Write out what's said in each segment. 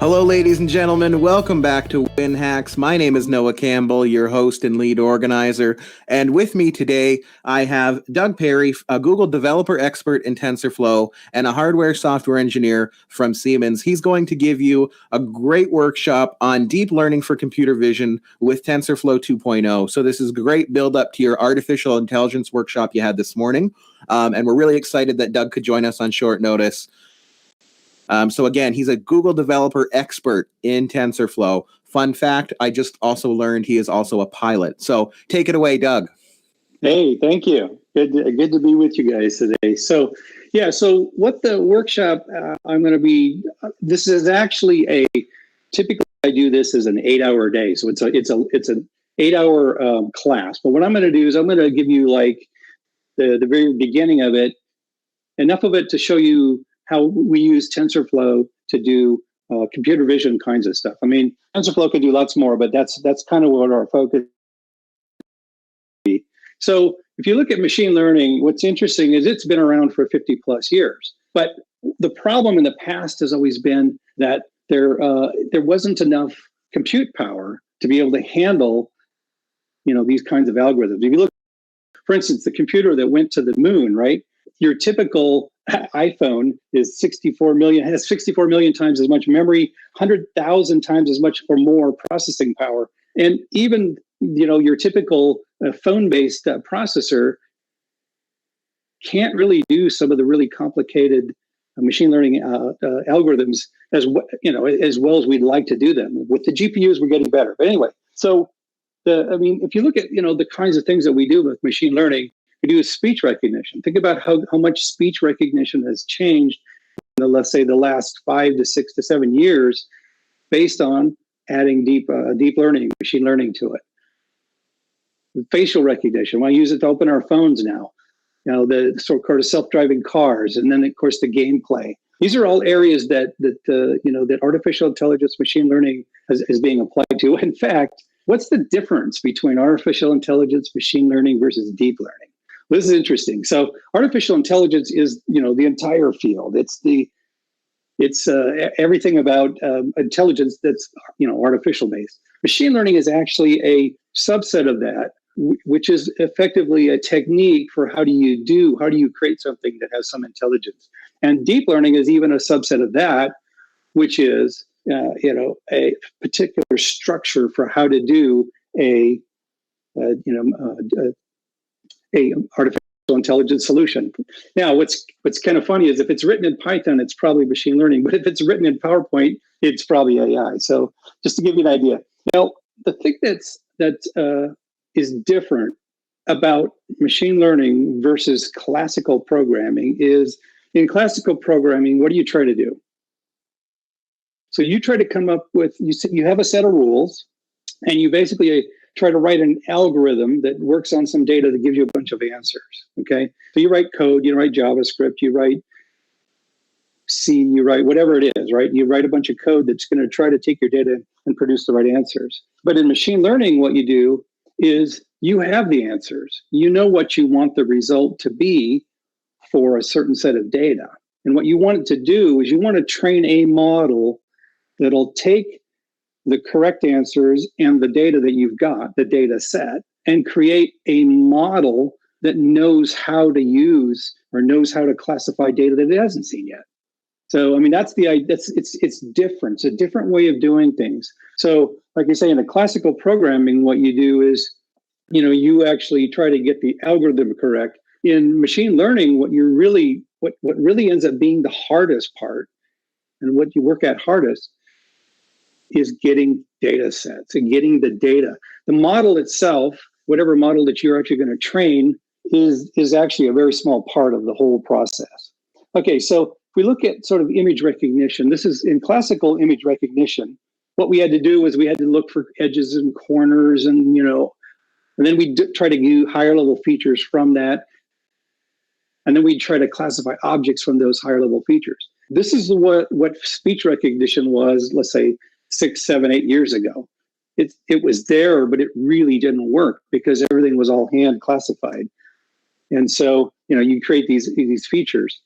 Hello, ladies and gentlemen. Welcome back to WinHacks. My name is Noah Campbell, your host and lead organizer. And with me today, I have Doug Perry, a Google developer expert in TensorFlow and a hardware software engineer from Siemens. He's going to give you a great workshop on deep learning for computer vision with TensorFlow 2.0. So this is a great build up to your artificial intelligence workshop you had this morning. And we're really excited that Doug could join us on short notice. So again, he's a Google developer expert in TensorFlow. Fun fact, I just also learned he is also a pilot. So take it away, Doug. Hey, thank you. Good to be with you guys today. So what the workshop I'm going to be, this is actually typically I do this as an 8-hour day. So it's an 8-hour class. But what I'm going to do is I'm going to give you like the very beginning of it, enough of it to show you how we use TensorFlow to do computer vision kinds of stuff. I mean, TensorFlow could do lots more, but that's kind of what our focus is. So if you look at machine learning, what's interesting is it's been around for 50 plus years. But the problem in the past has always been that there wasn't enough compute power to be able to handle, these kinds of algorithms. If you look, for instance, the computer that went to the moon, right? Your typical iPhone is 64 million times as much memory, 100,000 times as much or more processing power. And even, your typical phone-based processor can't really do some of the really complicated machine learning algorithms as well as we'd like to do them. With the GPUs, we're getting better. But anyway, so if you look at, the kinds of things that we do with machine learning, we do speech recognition. Think about how much speech recognition has changed in let's say the last 5 to 6 to 7 years based on adding deep learning, machine learning to it. Facial recognition, I use it to open our phones now. The sort of self-driving cars, and then of course the gameplay. These are all areas that artificial intelligence, machine learning is being applied to. In fact, what's the difference between artificial intelligence, machine learning versus deep learning? This is interesting. So artificial intelligence is, the entire field. It's everything about intelligence that's, artificial based. Machine learning is actually a subset of that, which is effectively a technique for how do you create something that has some intelligence. And deep learning is even a subset of that, which is, a particular structure for how to do a artificial intelligence solution. Now, what's kind of funny is if it's written in Python, it's probably machine learning, but if it's written in PowerPoint, it's probably AI. So just to give you an idea. Now, the thing that is different about machine learning versus classical programming is in classical programming, what do you try to do? So you try to come up with, you have a set of rules, and you basically try to write an algorithm that works on some data that gives you a bunch of answers, okay? So you write code, you write JavaScript, you write C, you write whatever it is, right? You write a bunch of code that's going to try to take your data and produce the right answers. But in machine learning, what you do is you have the answers. You know what you want the result to be for a certain set of data. And what you want it to do is you want to train a model that'll take the correct answers and the data that you've got, the data set, and create a model that knows how to use or knows how to classify data that it hasn't seen yet. So, I mean, that's the idea. It's different. It's a different way of doing things. So, like I say, in the classical programming, what you do is, you actually try to get the algorithm correct. In machine learning, what really ends up being the hardest part, and what you work at hardest, is getting data sets and getting the data. The model itself, whatever model that you're actually going to train, is actually a very small part of the whole process. Okay, so if we look at sort of image recognition, this is in classical image recognition. What we had to do was we had to look for edges and corners, and then we try to do higher level features from that, and then we try to classify objects from those higher level features. This is what speech recognition was, let's say, 6, 7, 8 years ago. It was there, but it really didn't work because everything was all hand classified. And so, you create these features.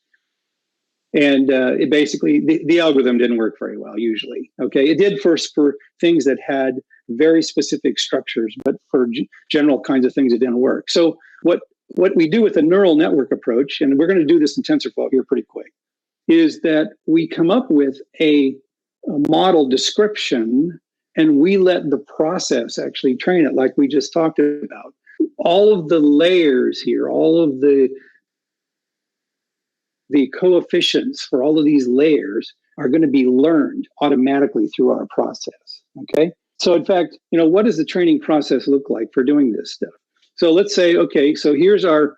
And it basically, the algorithm didn't work very well usually. Okay, it did first for things that had very specific structures, but for general kinds of things, it didn't work. So what we do with the neural network approach, and we're going to do this in TensorFlow here pretty quick, is that we come up with a model description and we let the process actually train it like we just talked about. All of the layers here, all of the coefficients for all of these layers are going to be learned automatically through our process. Okay. So in fact, what does the training process look like for doing this stuff? So let's say, okay, so here's our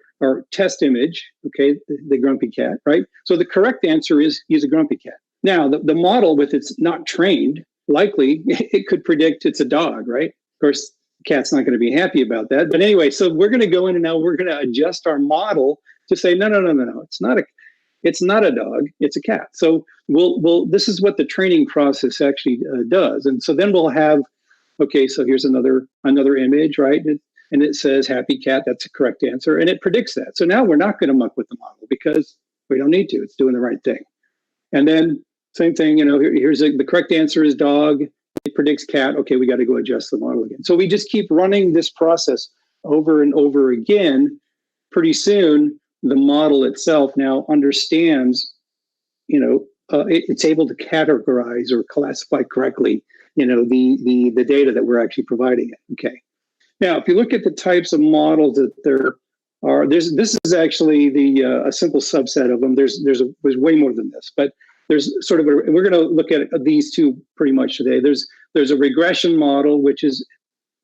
test image, okay, the grumpy cat, right? So the correct answer is he's a grumpy cat. Now, the model, with it's not trained, likely it could predict it's a dog, right? Of course, the cat's not going to be happy about that. But anyway, so we're going to go in and now we're going to adjust our model to say, no, it's not a dog, it's a cat. So this is what the training process actually does. And so then we'll have, okay, so here's another image, right? And it says happy cat, that's the correct answer. And it predicts that. So now we're not going to muck with the model because we don't need to, it's doing the right thing. And then same thing, here's the correct answer is dog, it predicts cat. Okay, we got to go adjust the model again. So we just keep running this process over and over again. Pretty soon, the model itself now understands, it's able to categorize or classify correctly, the data that we're actually providing it. Okay. Now, if you look at the types of models that there are, this is actually a simple subset of them. There's way more than this, but there's sort of we're going to look at these two pretty much today. There's a regression model, which has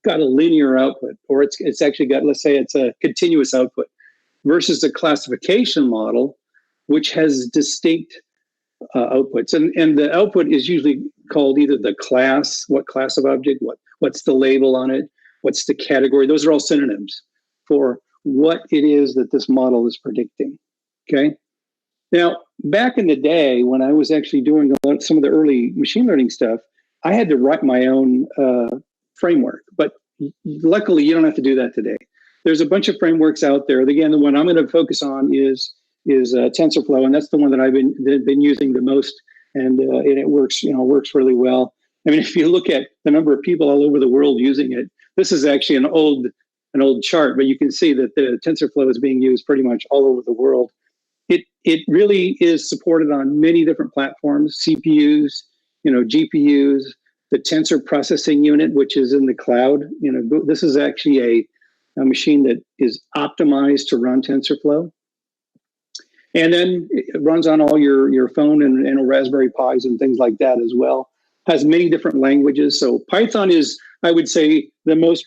got a linear output, or it's actually got, let's say it's a continuous output, versus the classification model, which has distinct outputs. And the output is usually called either the class, what class of object, what's the label on it, what's the category. Those are all synonyms for what it is that this model is predicting. Okay. Now, back in the day, when I was actually doing some of the early machine learning stuff, I had to write my own framework. But luckily, you don't have to do that today. There's a bunch of frameworks out there. Again, the one I'm going to focus on is TensorFlow, and that's the one that I've been using the most, and it works really well. I mean, if you look at the number of people all over the world using it, this is actually an old chart, but you can see that the TensorFlow is being used pretty much all over the world. It really is supported on many different platforms, CPUs, GPUs, the tensor processing unit, which is in the cloud. This is actually a machine that is optimized to run TensorFlow. And then it runs on all your phone and Raspberry Pis and things like that as well. Has many different languages. So Python is, I would say, the most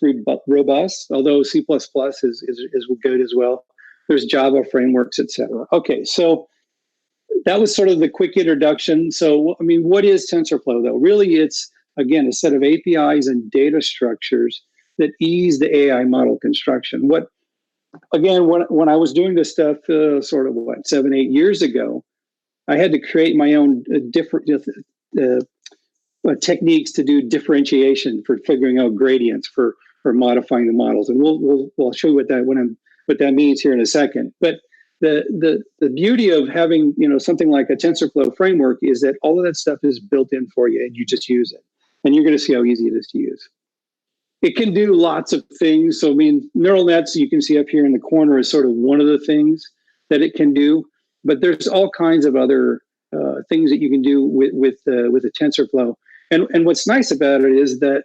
robust, although C++ is good as well. There's Java frameworks, etc. Okay, so that was sort of the quick introduction. So, I mean, what is TensorFlow, though? Really, it's, again, a set of APIs and data structures that ease the AI model construction. When I was doing this stuff 7-8 years ago, I had to create my own different techniques to do differentiation for figuring out gradients for modifying the models, and we'll show you what that means here in a second. But the beauty of having something like a TensorFlow framework is that all of that stuff is built in for you, and you just use it, and you're going to see how easy it is to use. It can do lots of things. So, I mean, neural nets, you can see up here in the corner, is sort of one of the things that it can do. But there's all kinds of other things that you can do with the TensorFlow. And what's nice about it is that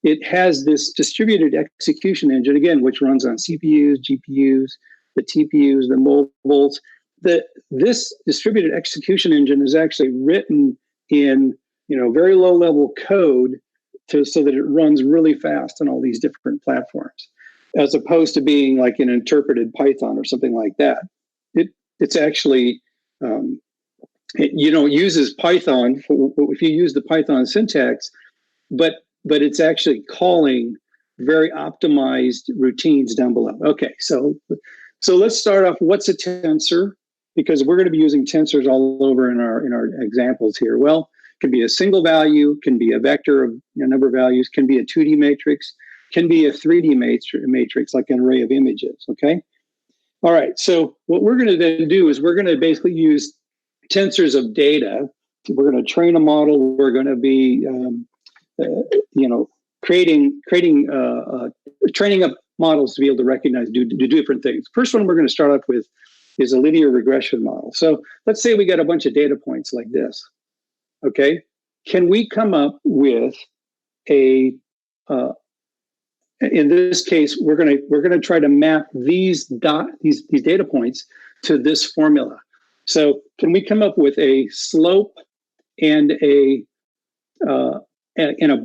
it has this distributed execution engine, again, which runs on CPUs, GPUs, the TPUs, the mobiles. This distributed execution engine is actually written in very low-level code so that it runs really fast on all these different platforms, as opposed to being like an interpreted Python or something like that. It's actually, it uses Python if you use the Python syntax, but it's actually calling very optimized routines down below. Okay, so let's start off. What's a tensor? Because we're going to be using tensors all over in our examples here. Well, it can be a single value, can be a vector of a number of values, can be a 2D matrix, can be a 3D matrix like an array of images. Okay. All right. So what we're going to then do is we're going to basically use tensors of data. We're going to train a model. We're going to be, training up models to be able to recognize, do different things. First one we're going to start off with is a linear regression model. So let's say we got a bunch of data points like this. Okay, can we come up with a in this case, we're gonna try to map these data points to this formula. So can we come up with a slope and a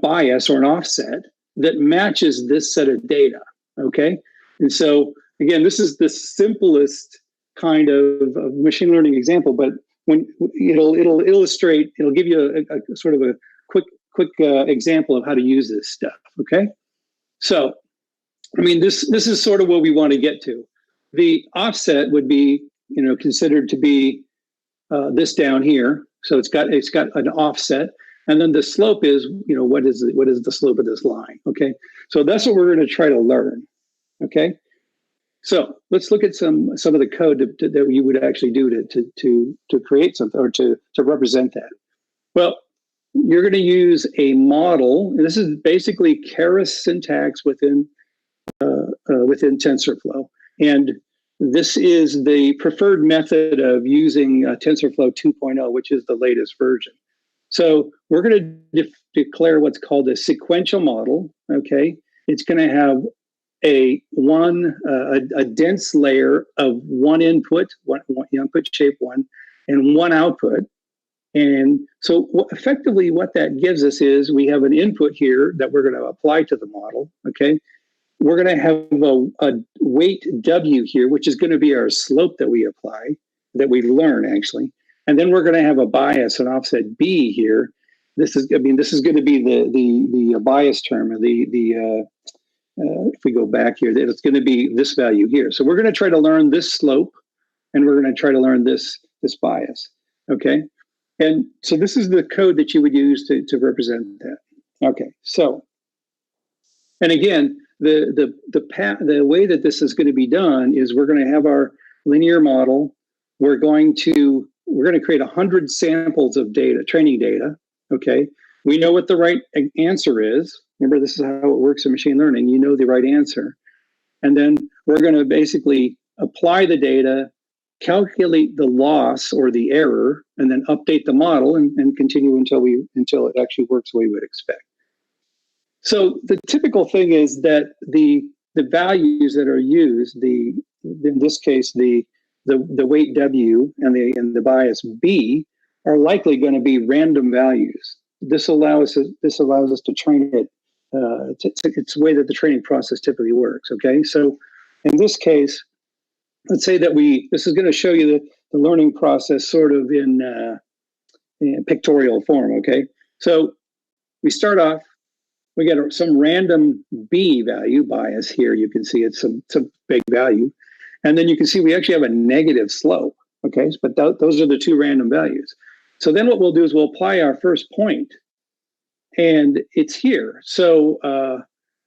bias or an offset that matches this set of data? Okay, and so again, this is the simplest kind of machine learning example, but when it'll illustrate, it'll give you a sort of a quick example of how to use this stuff. Okay. So, I mean, this is sort of what we want to get to. The offset would be, considered to be this down here. So it's got an offset, and then the slope is, what is the slope of this line? Okay, so that's what we're going to try to learn. Okay, so let's look at some of the code that you would actually do to create something or to represent that. Well, you're going to use a model, and this is basically Keras syntax within TensorFlow, and this is the preferred method of using TensorFlow 2.0, which is the latest version. So we're going to declare what's called a sequential model. Okay, it's going to have a dense layer of one input shape one, and one output. And so effectively what that gives us is we have an input here that we're going to apply to the model, okay? We're going to have a weight W here, which is going to be our slope that we apply, that we learn actually. And then we're going to have a bias, an offset B here. This is going to be the bias term, if we go back here, it's going to be this value here. So we're going to try to learn this slope, and we're going to try to learn this bias, okay? And so this is the code that you would use to represent that. Okay, so, and again, the way that this is going to be done is we're going to have our linear model. We're going to create 100 samples of data, training data. Okay, we know what the right answer is. Remember, this is how it works in machine learning. You know the right answer, and then we're going to basically apply the data, calculate the loss or the error, and then update the model and continue until it actually works the way we would expect. So the typical thing is that the values that are used, in this case the weight W and the bias B, are likely going to be random values. This allows us to train it. It's the way that the training process typically works. Okay, so in this case, let's say that this is going to show you the learning process sort of in pictorial form, okay? So we start off, we get some random B value bias here. You can see it's some big value. And then you can see we actually have a negative slope, okay? But those are the two random values. So then what we'll do is we'll apply our first point, and it's here. So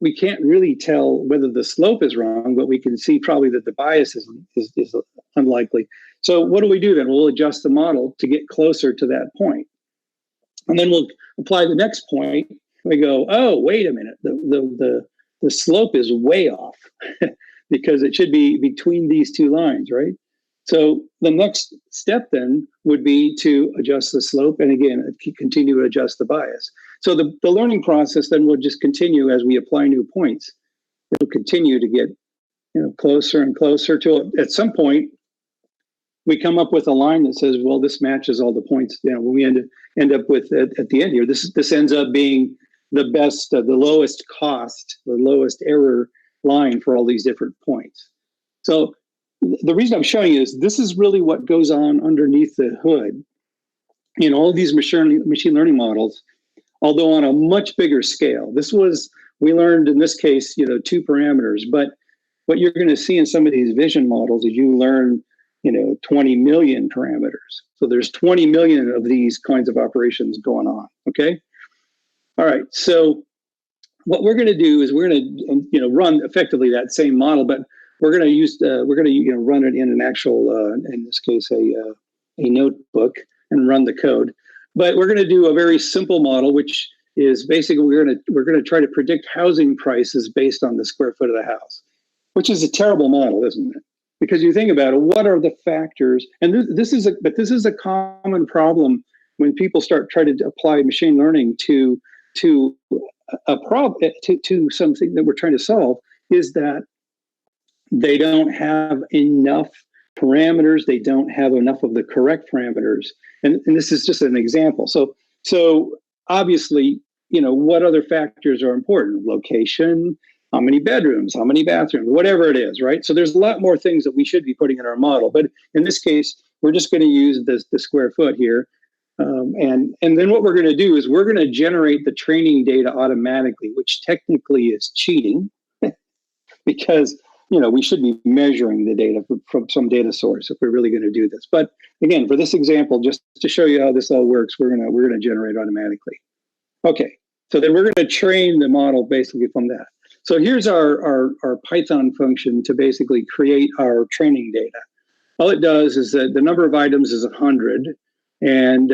we can't really tell whether the slope is wrong, but we can see probably that the bias is unlikely. So what do we do then? We'll adjust the model to get closer to that point. And then we'll apply the next point. We go, oh, wait a minute, the slope is way off because it should be between these two lines, right? So the next step then would be to adjust the slope, and again, continue to adjust the bias. So the learning process then will just continue as we apply new points. It'll continue to get closer and closer to, at some point, we come up with a line that says, well, this matches all the points. When we end up with at the end here, this ends up being the best, the lowest cost, the lowest error line for all these different points. So the reason I'm showing you is this is really what goes on underneath the hood in all of these machine learning models, although on a much bigger scale. We learned in this case, 2 parameters, but what you're going to see in some of these vision models is you learn 20 million parameters. So there's 20 million of these kinds of operations going on, okay? All right, so what we're going to do is we're going to run effectively that same model, but we're going to use run it in an actual, in this case, a a notebook and run the code. But we're going to do a very simple model, which is basically we're going to try to predict housing prices based on the square foot of the house, which is a terrible model, isn't it? Because you think about it, what are the factors? And this is a common problem when people start trying to apply machine learning to a problem to something that we're trying to solve, is that they don't have enough parameters. They don't have enough of the correct parameters. And this is just an example. So obviously, what other factors are important? Location, how many bedrooms, how many bathrooms, whatever it is, right? So there's a lot more things that we should be putting in our model. But in this case, we're just going to use the square foot here. And then what we're going to do is we're going to generate the training data automatically, which technically is cheating because we should be measuring the data from some data source if we're really going to do this. But again, for this example, just to show you how this all works, we're going to generate automatically. Okay, so then we're going to train the model basically from that. So here's our Python function to basically create our training data. All it does is that the number of items is 100, and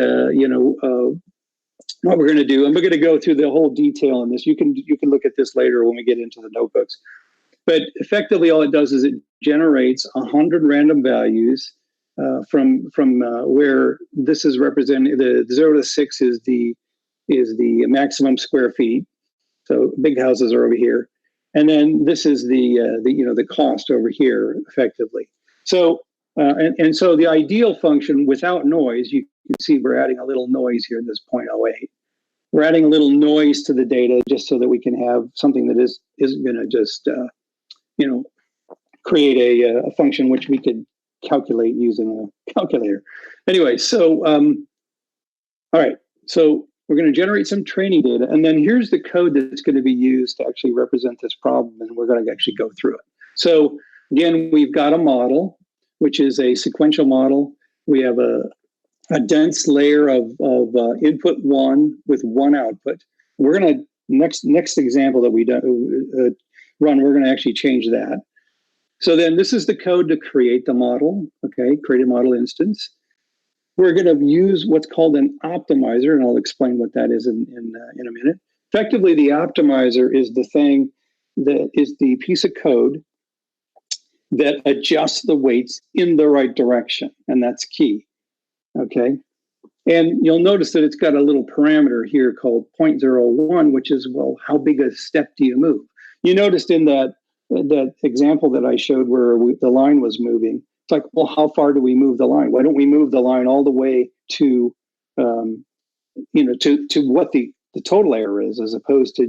what we're going to do, and we're going to go through the whole detail on this. You can look at this later when we get into the notebooks. But effectively, all it does is it generates 100 random values from where this is represented. The 0 to 6 is the maximum square feet. So big houses are over here, and then this is the cost over here, effectively. So and so the ideal function without noise, you can see we're adding a little noise here in this 0.08. We're adding a little noise to the data just so that we can have something that isn't going to just create a function which we could calculate using a calculator. Anyway, so all right, so we're going to generate some training data, and then here's the code that's going to be used to actually represent this problem, and we're going to actually go through it. So again, we've got a model, which is a sequential model. We have a dense layer of input 1 with 1 output. We're going to, next example that we run, we're going to actually change that. So then this is the code to create the model, okay, create a model instance. We're going to use what's called an optimizer, and I'll explain what that is in a minute. Effectively, the optimizer is the thing that is the piece of code that adjusts the weights in the right direction, and that's key, okay? And you'll notice that it's got a little parameter here called 0.01, which is, well, how big a step do you move? You noticed in that example that I showed where the line was moving, it's like, well, how far do we move the line? Why don't we move the line all the way to, to what the total error is, as opposed to,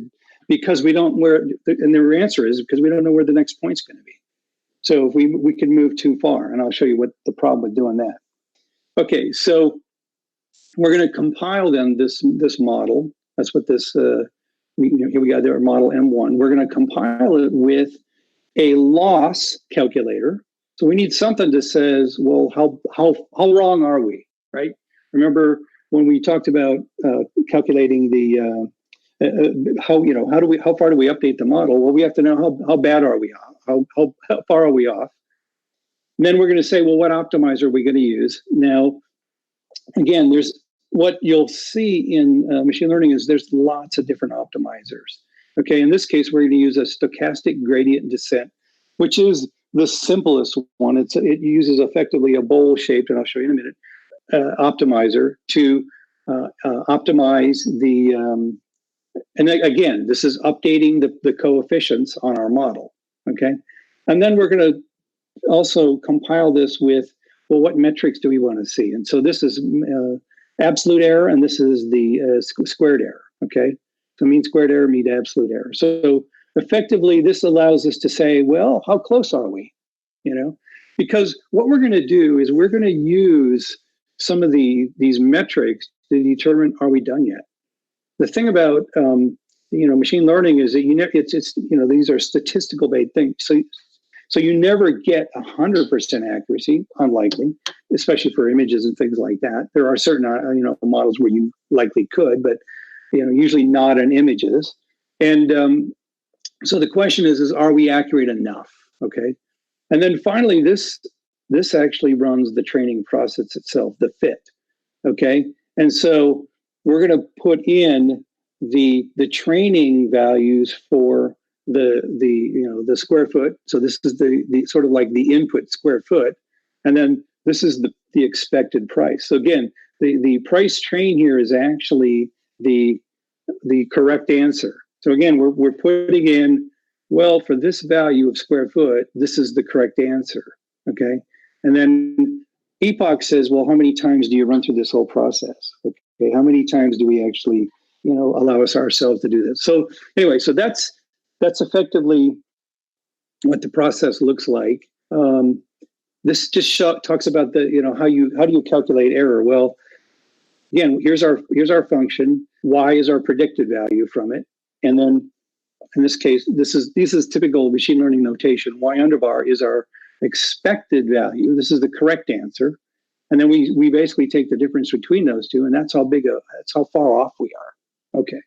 because we don't and the answer is because we don't know where the next point's going to be. So if we can move too far, and I'll show you what the problem with doing that. Okay, so we're going to compile then this model. That's what this, here we got our model M1. We're going to compile it with a loss calculator. So we need something that says, well, how wrong are we, right? Remember when we talked about calculating the how far do we update the model? Well, we have to know how bad are we off? How far are we off? And then we're going to say, well, what optimizer are we going to use? Now, again, there's what you'll see in machine learning is there's lots of different optimizers. Okay, in this case, we're going to use a stochastic gradient descent, which is the simplest one. It uses effectively a bowl-shaped, and I'll show you in a minute, optimizer to optimize the, and again, this is updating the coefficients on our model, okay? And then we're going to also compile this with, well, what metrics do we want to see? And so this is absolute error, and this is the squared error, okay? So mean squared error, mean absolute error. So effectively, this allows us to say, well, how close are we? Because what we're going to do is we're going to use some of these metrics to determine, are we done yet? The thing about machine learning is that these are statistical based things. So you never get 100% accuracy, unlikely, especially for images and things like that. There are certain models where you likely could, but usually not in images. And so the question is are we accurate enough? Okay. And then finally, this this actually runs the training process itself, the fit. Okay, and so we're going to put in the training values for the square foot. So this is the sort of like the input square foot, and then this is the expected price. So again, the price train here is actually the correct answer. So again, we're putting in, well, for this value of square foot, this is the correct answer. Okay, and then Epoch says, well, how many times do you run through this whole process? Okay, how many times do we actually, allow ourselves to do this? So anyway, so that's effectively what the process looks like. This just talks about how do you calculate error? Well, again, here's our function. Y is our predicted value from it, and then in this case, this is typical machine learning notation. Y underbar is our expected value. This is the correct answer. And then we basically take the difference between those two, and that's how far off we are. Okay.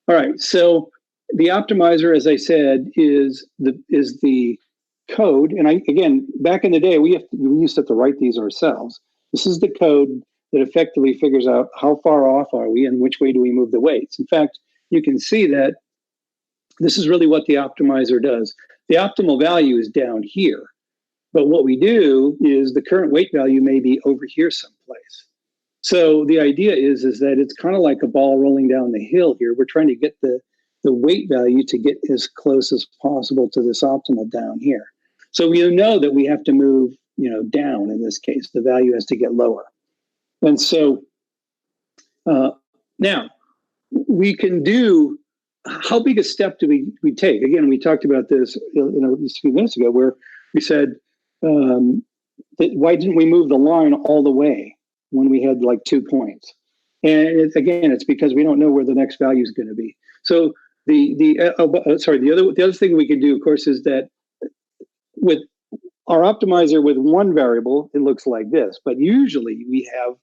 All right. So the optimizer, as I said, is the code. And again, back in the day, we used to have to write these ourselves. This is the code that effectively figures out how far off are we and which way do we move the weights. In fact, you can see that this is really what the optimizer does. The optimal value is down here. But what we do is the current weight value may be over here someplace. So the idea is that it's kind of like a ball rolling down the hill here. We're trying to get the weight value to get as close as possible to this optimal down here. So we know that we have to move, down in this case. The value has to get lower. And so now we can do, how big a step do we take? Again, we talked about this, just a few minutes ago, where we said, why didn't we move the line all the way when we had like 2 points? And again, it's because we don't know where the next value is going to be. So the other thing we can do, of course, is that with our optimizer with one variable, it looks like this. But usually we have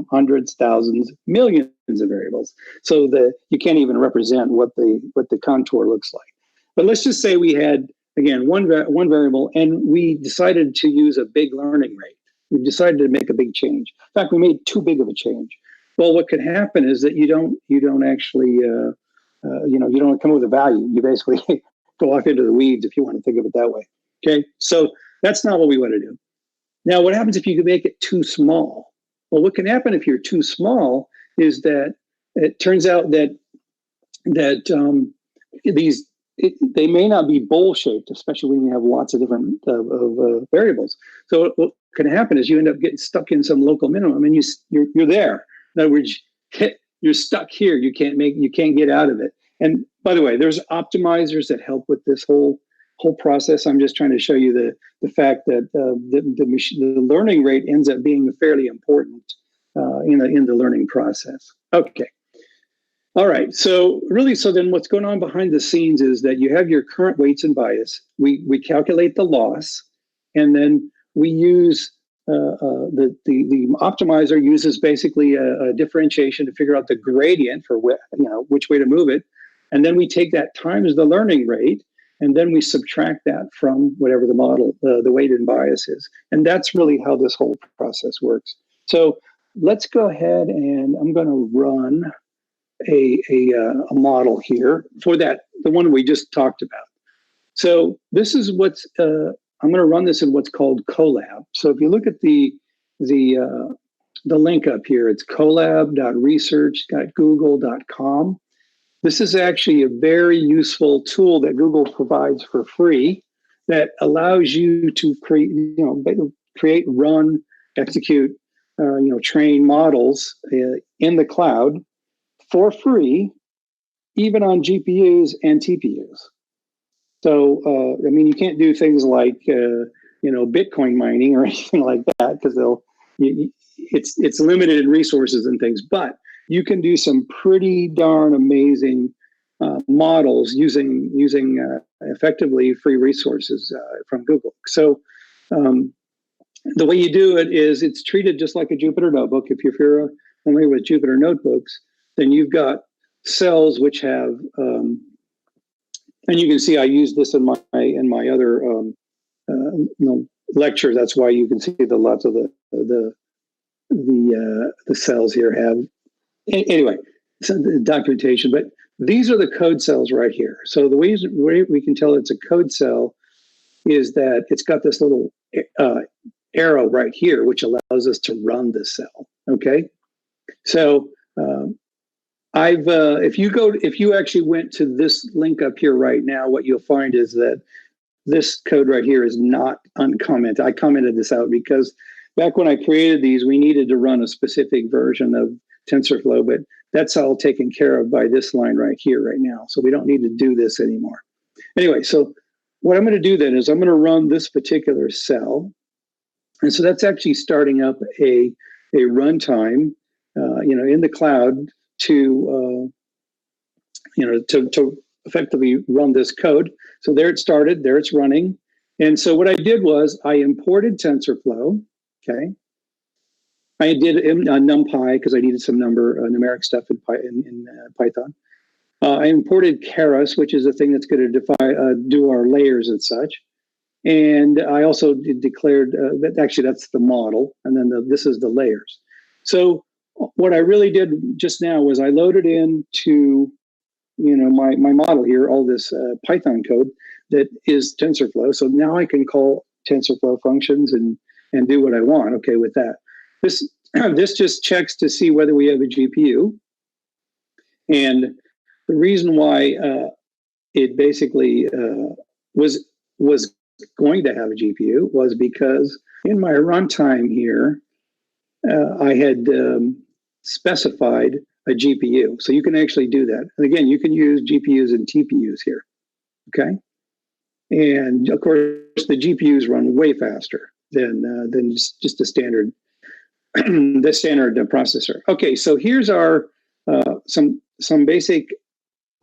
hundreds, thousands, millions of variables. So you can't even represent what the contour looks like. But let's just say we had, again, one variable, and we decided to use a big learning rate. We decided to make a big change. In fact, we made too big of a change. Well, what could happen is that you don't actually, you don't come up with a value. You basically go off into the weeds, if you want to think of it that way. Okay, so that's not what we want to do. Now, what happens if you can make it too small? Well, what can happen if you're too small is that it turns out that they may not be bowl-shaped, especially when you have lots of different variables. So what can happen is you end up getting stuck in some local minimum, and you're there. In other words, you're stuck here. You can't get out of it. And by the way, there's optimizers that help with this whole process. I'm just trying to show you the fact that the learning rate ends up being fairly important in the learning process. Okay. All right, so then what's going on behind the scenes is that you have your current weights and bias. We calculate the loss, and then we use the optimizer uses basically a differentiation to figure out the gradient for which way to move it, and then we take that times the learning rate, and then we subtract that from whatever the model, the weight and bias is, and that's really how this whole process works. So let's go ahead, and I'm going to run a model here for the one we just talked about. So this is what's I'm going to run this in what's called Colab. So if you look at the link up here, it's colab.research.google.com. This is actually a very useful tool that Google provides for free that allows you to create, run, execute, train models in the cloud for free, even on GPUs and TPUs. So, you can't do things like, Bitcoin mining or anything like that, because it's limited in resources and things, but you can do some pretty darn amazing models using effectively free resources from Google. So the way you do it is it's treated just like a Jupyter notebook. If you're familiar with Jupyter notebooks, then you've got cells which have, and you can see I use this in my other lecture. That's why you can see the lots of the cells here have. Anyway, so the documentation, but these are the code cells right here. So the way we can tell it's a code cell is that it's got this little arrow right here, which allows us to run the cell. Okay, so if you actually went to this link up here right now, what you'll find is that this code right here is not uncommented. I commented this out because back when I created these, we needed to run a specific version of TensorFlow, but that's all taken care of by this line right here right now. So we don't need to do this anymore. Anyway, so what I'm going to do then is I'm going to run this particular cell. And so that's actually starting up a runtime, in the cloud to effectively run this code. So there it started, there it's running. And so what I did was I imported TensorFlow, okay? I did NumPy because I needed some numeric stuff in Python. I imported Keras, which is a thing that's going to do our layers and such. And I also declared that actually that's the model, and then this is the layers. So what I really did just now was I loaded into my model here, all this Python code that is TensorFlow. So now I can call TensorFlow functions and do what I want. Okay, with that, this just checks to see whether we have a GPU, and the reason why it basically was going to have a GPU was because in my runtime here, I had specified a GPU. So you can actually do that. And again, you can use GPUs and TPUs here, okay? And of course, the GPUs run way faster than just the standard processor. Okay, so here's our some basic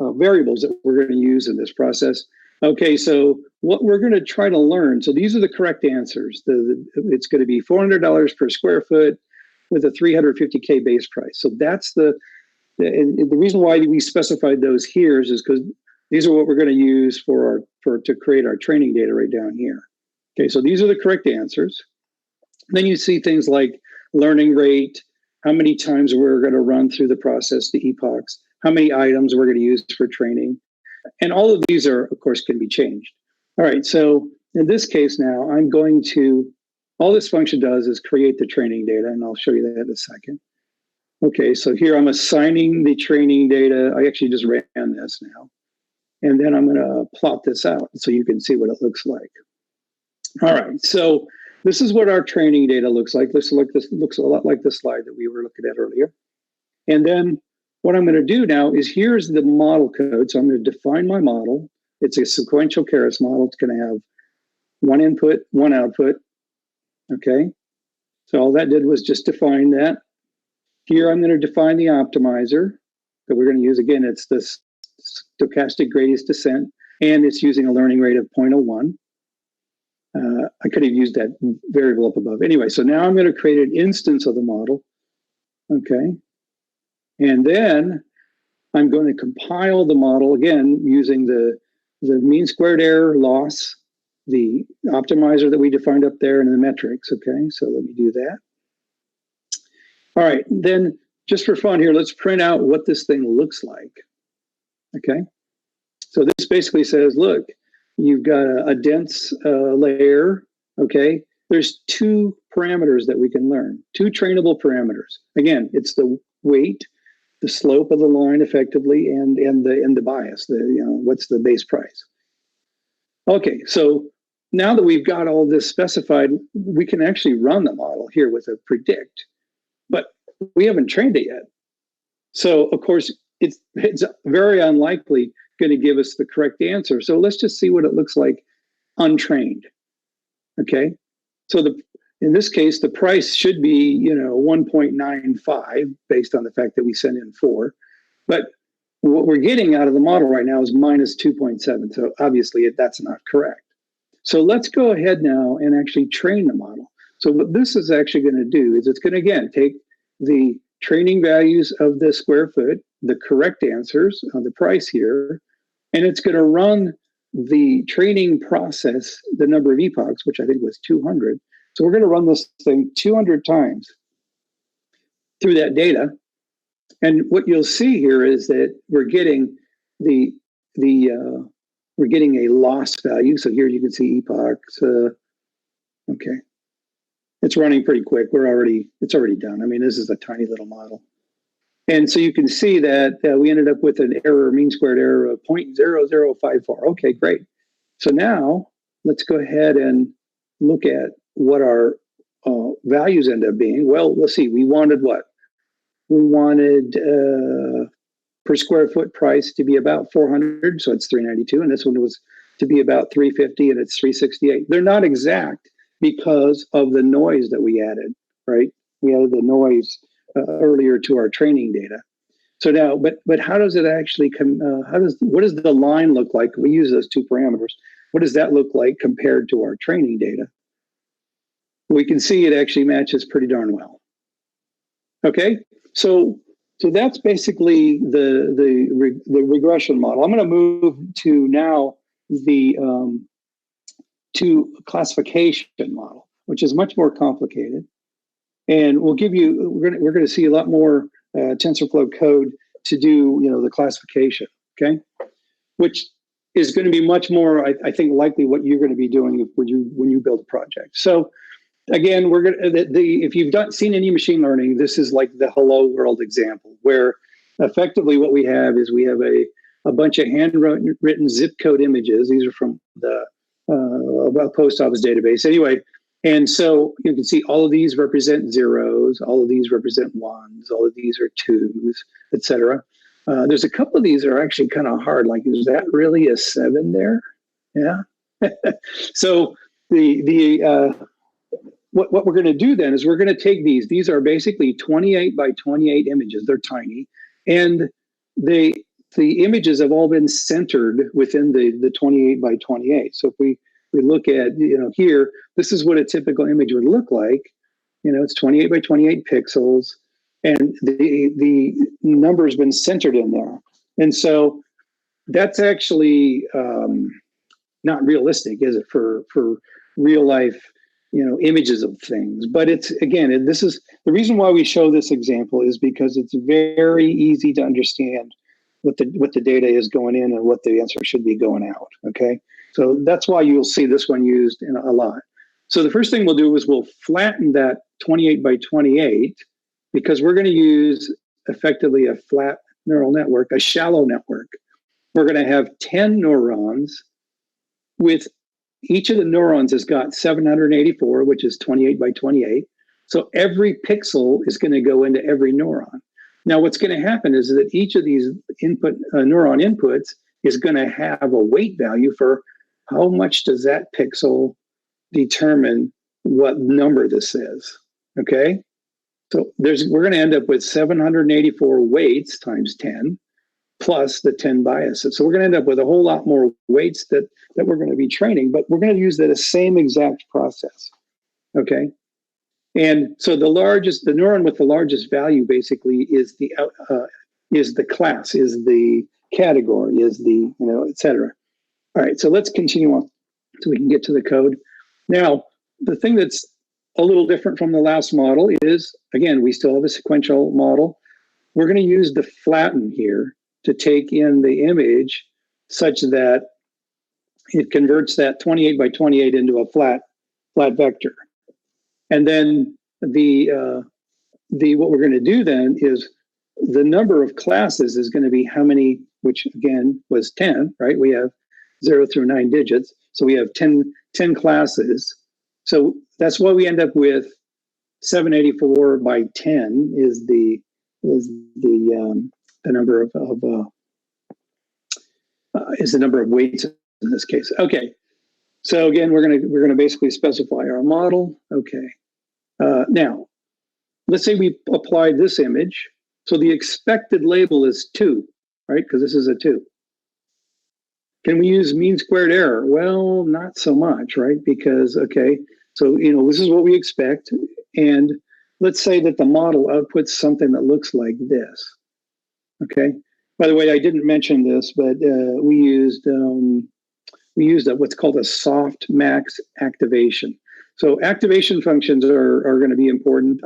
variables that we're going to use in this process. Okay, so what we're going to try to learn, so these are the correct answers. It's going to be $400 per square foot with a 350K base price. So that's the reason why we specified those here is because these are what we're going to use to create our training data right down here. Okay, so these are the correct answers. Then you see things like learning rate, how many times we're going to run through the process, the epochs, how many items we're going to use for training. And all of these of course, can be changed. All right, so in this case now, all this function does is create the training data, and I'll show you that in a second. Okay, so here I'm assigning the training data. I actually just ran this now. And then I'm going to plot this out so you can see what it looks like. All right, so this is what our training data looks like. This looks a lot like the slide that we were looking at earlier. And then what I'm going to do now is here's the model code. So I'm going to define my model. It's a sequential Keras model. It's going to have one input, one output. Okay, so all that did was just define that. Here I'm going to define the optimizer that we're going to use. Again, it's this stochastic gradient descent, and it's using a learning rate of 0.01. I could have used that variable up above. Anyway, so now I'm going to create an instance of the model. Okay, and then I'm going to compile the model again using the mean squared error loss, the optimizer that we defined up there, and the metrics. Okay, so let me do that. All right, then just for fun here, let's print out what this thing looks like. Okay, so this basically says, look, you've got a dense layer. Okay, there's two parameters that we can learn, two trainable parameters. Again, it's the weight, the slope of the line effectively, and the bias, what's the base price. Okay, so now that we've got all this specified, we can actually run the model here with a predict, but we haven't trained it yet. So of course, it's very unlikely going to give us the correct answer. So let's just see what it looks like untrained. Okay, so in this case, the price should be 1.95 based on the fact that we sent in 4, but what we're getting out of the model right now is minus 2.7. So obviously that's not correct. So let's go ahead now and actually train the model. So what this is actually going to do is it's going to, again, take the training values of the square foot, the correct answers on the price here, and it's going to run the training process, the number of epochs, which I think was 200. So we're going to run this thing 200 times through that data. And what you'll see here is that we're getting we're getting a loss value. So here you can see epochs. Okay, it's running pretty quick. It's already done. I mean, this is a tiny little model. And so you can see that we ended up with an error, mean squared error of 0.0054. Okay, great. So now let's go ahead and look at what our values end up being. Well, let's see. We wanted what? We wanted per square foot price to be about 400, so it's 392, and this one was to be about 350, and it's 368. They're not exact because of the noise that we added, right? We added the noise earlier to our training data. So now, but how does it actually come? What does the line look like? We use those two parameters. What does that look like compared to our training data? We can see it actually matches pretty darn well. Okay, so that's basically the regression model. I'm going to move to now the to classification model, which is much more complicated, and we'll give you. We're going to see a lot more TensorFlow code to do the classification. Okay, which is going to be much more, I think, likely what you're going to be doing when you build a project. So. Again, we're going to if you've seen any machine learning, this is like the hello world example, where effectively what we have is we have a bunch of handwritten zip code images. These are from the post office database. Anyway, and so you can see all of these represent zeros, all of these represent ones, all of these are twos, etc. There's a couple of these that are actually kind of hard. Like, is that really a 7 there? Yeah. So what we're going to do then is we're going to take these are basically 28 by 28 images. They're tiny. And the images have all been centered within the 28 by 28. So if we look at, here, this is what a typical image would look like. It's 28 by 28 pixels, and the number has been centered in there. And so that's actually not realistic, is it, for real life images of things. But it's, again, this is the reason why we show this example, is because it's very easy to understand what the data is going in and what the answer should be going out. Okay, so that's why you'll see this one used in a lot. So the first thing we'll do is we'll flatten that 28 by 28, because we're going to use effectively a flat neural network, a shallow network. We're going to have 10 neurons with each of the neurons has got 784, which is 28 by 28. So every pixel is going to go into every neuron. Now, what's going to happen is that each of these neuron inputs is going to have a weight value for how much does that pixel determine what number this is. Okay, so we're going to end up with 784 weights times 10. Plus the 10 biases. So we're going to end up with a whole lot more weights that we're going to be training, but we're going to use the same exact process. Okay. And so the neuron with the largest value basically is the class, is the category, is the, et cetera. All right. So let's continue on so we can get to the code. Now, the thing that's a little different from the last model is, again, we still have a sequential model. We're going to use the flatten here to take in the image such that it converts that 28 by 28 into a flat vector. And then what we're going to do then is the number of classes is going to be how many, which again was 10, right? We have 0 through 9 digits. So we have 10 classes. So that's why we end up with 784 by 10 is the number is the number of weights in this case. Okay, so again, we're gonna basically specify our model. Okay, now let's say we applied this image. So the expected label is 2, right? Because this is a 2. Can we use mean squared error? Well, not so much, right? Because okay, so this is what we expect, and let's say that the model outputs something that looks like this. Okay. By the way, I didn't mention this, but we used we used what's called a soft max activation. So activation functions are going to be important.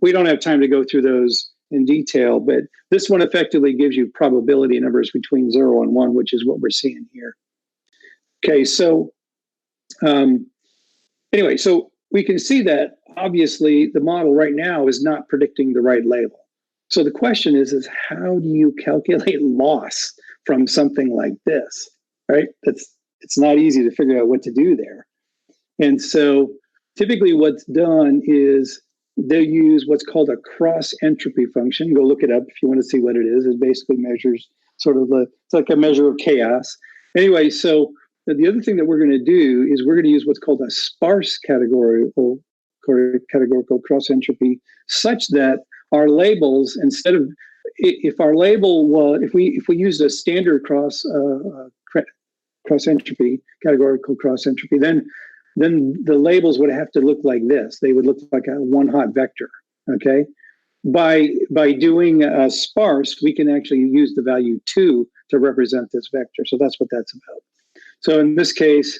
We don't have time to go through those in detail, but this one effectively gives you probability numbers between 0 and 1, which is what we're seeing here. Okay, so anyway, so we can see that obviously the model right now is not predicting the right label. So the question is how do you calculate loss from something like this, right? It's not easy to figure out what to do there. And so typically what's done is they use what's called a cross entropy function. Go look it up if you want to see what it is. It basically measures sort of it's like a measure of chaos. Anyway, so the other thing that we're going to do is we're going to use what's called a sparse categorical cross entropy, such that our labels, instead of if our label was if we used a standard cross entropy, categorical cross entropy, then the labels would have to look like this. They would look like a one hot vector. Okay, by doing a sparse, we can actually use the value 2 to represent this vector. So that's what that's about. So in this case,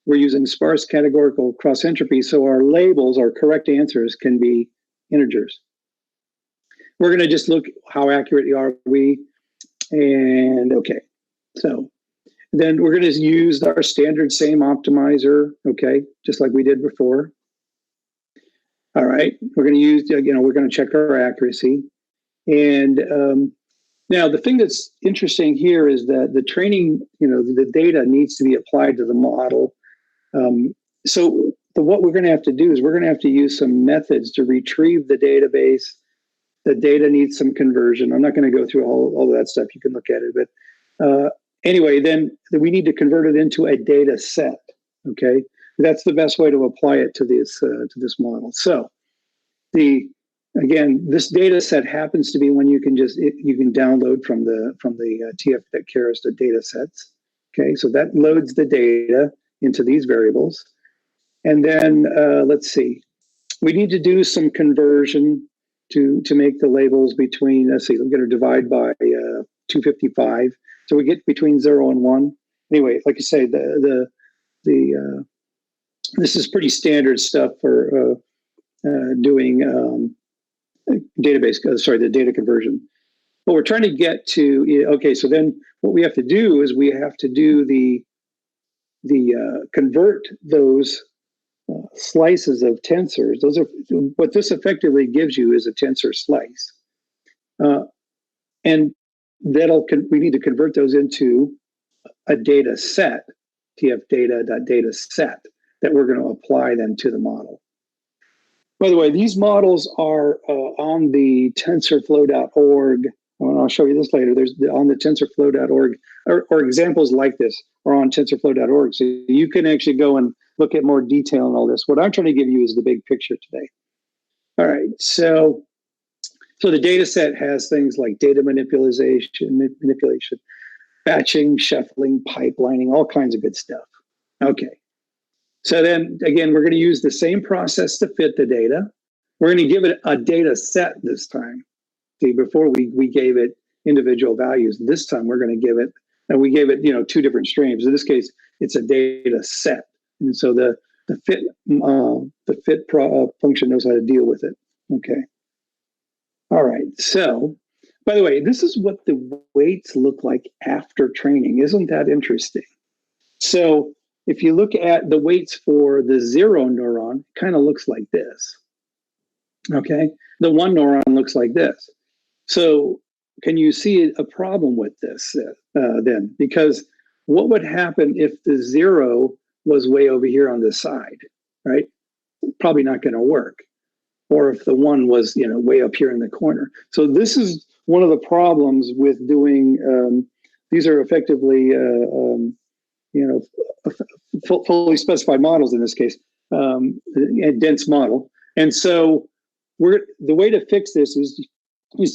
we're using sparse categorical cross entropy, so our labels, our correct answers, can be integers. We're going to just look how accurate are we, and okay, so then we're going to use our standard same optimizer, okay, just like we did before. All right, we're going to use, we're going to check our accuracy. And now the thing that's interesting here is that the training, the data needs to be applied to the model. So what we're going to have to do is we're going to have to use some methods to retrieve the database. The data needs some conversion. I'm not going to go through all of that stuff. You can look at it, but anyway, then we need to convert it into a data set. Okay, that's the best way to apply it to this model. So again, this data set happens to be one you can download from the TF.Keras data sets. Okay, so that loads the data into these variables, and then let's see, we need to do some conversion to make the labels between. Let's see, I'm going to divide by 255. So we get between 0 and 1. Anyway, like I say, this is pretty standard stuff for doing the data conversion. What we're trying to get to, okay, so then what we have to do is we have to do the convert those slices of tensors. Those are what this effectively gives you is a tensor slice, and we need to convert those into a data set, tf-data.data set, that we're going to apply then to the model. By the way, these models are on the TensorFlow.org. I'll show you this later. There's on the TensorFlow.org, or examples like this are on TensorFlow.org. So you can actually go and look at more detail and all this. What I'm trying to give you is the big picture today. All right, so the data set has things like data manipulation, batching, shuffling, pipelining, all kinds of good stuff. Okay. So then again, we're going to use the same process to fit the data. We're going to give it a data set this time. See, before we gave it individual values. This time we're going to give it, and we gave it, 2 different streams. In this case, it's a data set. And so the fit function knows how to deal with it. Okay. All right. So, by the way, this is what the weights look like after training. Isn't that interesting? So if you look at the weights for the 0 neuron, it kind of looks like this. Okay. The 1 neuron looks like this. So can you see a problem with this then? Because what would happen if the 0 was way over here on this side, right? Probably not going to work. Or if the 1 was, way up here in the corner. So this is one of the problems with doing, these are effectively, fully specified models in this case, a dense model. And so the way to fix this is